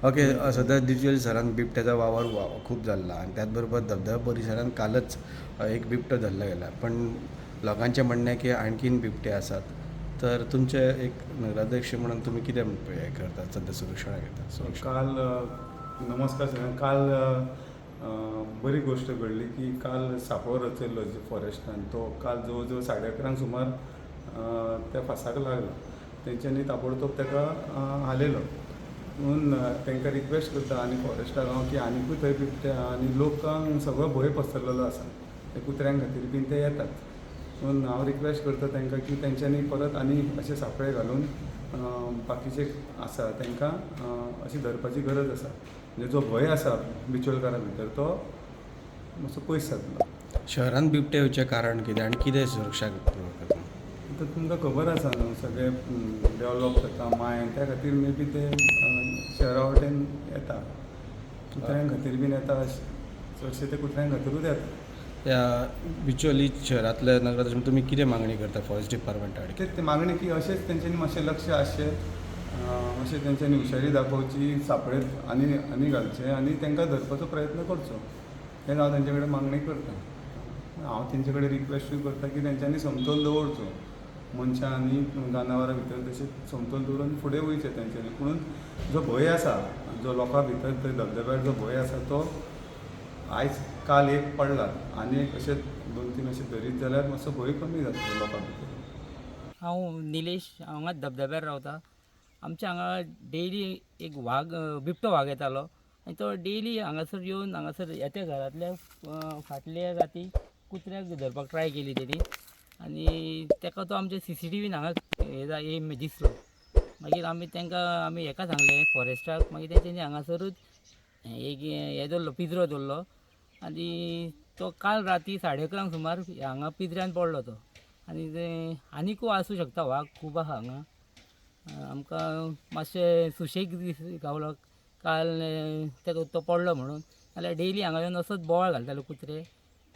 Okay. सध्या digital सरान बिबट्याचा वावर खूप झाला आणि त्याचबरोबर धबधबा परिसरात कालच एक बिबटो धरला गेला. पण लोकांचे म्हणणं आहे की आणखीन बिबटे असतात. तर तुमचे एक नगराध्यक्ष म्हणून तुम्ही किती हे करतात, सध्या सुरक्षणा घेतात सुरक्षा? काल नमस्कार सगळ्यांना. काल बरी गोष्ट घडली की काल सांपळो रचयल्लो फॉरेस्टान तो काल जवळ जवळ 11:30 सुमार त्या फासाक लागला. तेंच्यांनी ताबडतोब ताका हालयलो. म्हणून तांकां रिक्वेस्ट करता आनी फॉरेस्टाक हांव की आनीकूय थंय बिबटे आनी लोकांक सगळो भंय पसरलेलो आसा त्या कुत्र्यां खातीर बीन ते येतात. म्हणून हांव रिक्वेस्ट करता तांकां की तेंच्यांनी परत आनी अशे सांपळे घालून बाकीचे आसा तांकां अशी धरपाची गरज आसा. म्हणजे जो भंय आसा बिचोलकारां भितर तो मातसो पयस जातलो. शहरांत बिबटे येवचें कारण कितें आनी कितें सुरक्षा करता? तर तुमकां खबर आसा न्हू सगळें डेवलॉप जाता मायंड त्या खातीर मे बी ते शहरा वाटेन येता कुत्र्यां खातीर बीन येता. चडशे ते कुत्र्यां खातीरूच येता. त्या बिचोली शहरांतल्या नगराध्यक्ष तुम्ही कितें मागणी करता फॉरेस्ट डिपार्टमेंटा कडेन? ते मागणी की अशेंच तेंच्यांनी मातशें लक्ष आसचें, अशें तेंच्यांनी हुशारी दाखोवची, सांपळे आनी घालचे आनी तांकां धरपाचो प्रयत्न करचो. हें हांव तेंचे कडेन मागणी करता. हांव तेंचे कडेन रिक्वेस्टूय करता की तेंच्यांनी समतोल दवरचो मनशां आनी जनावरां भितर तशें समतोल दवरून फुडें वयचें तेंच्यांनी. पूण जो भंय आसा, जो लोकां भितर थंय धबधब्यार जो भंय आसा तो आयज काल एक पडला आनी एक अशे 2-3 अशे धरीत जाल्यार मातसो भंय कमी जातलो लोकां भितर. हांव निलेश हांगाच धबधब्यार रावता. आमच्या हांगा डेली एक बिबटो वाग येतालो आनी तो डेली हांगासर येवन हांगासर येत्या घरांतल्या फाटल्या राती कुत्र्याक धरपाक ट्राय केली तेणी आनी ताका तो आमच्या CCTVन हांगा दिसलो. मागीर आमी हेका सांगलें फॉरेस्टाक. मागीर तेंच्यांनी हांगासरूच एक हे दवरलो पिंजरो दवरलो आनी तो काल राती 11:30 सुमार हांगा पिंजऱ्यान पडलो तो. आनी ते आनीकूय आसूं शकता वाघ खूब आसा हांगा. आमकां मातशें सुशेग गावलो काल तेका तो पडलो म्हणून. नाल्यार डेली हांगा येवन असोच बोवाळ घालताले कुत्रे.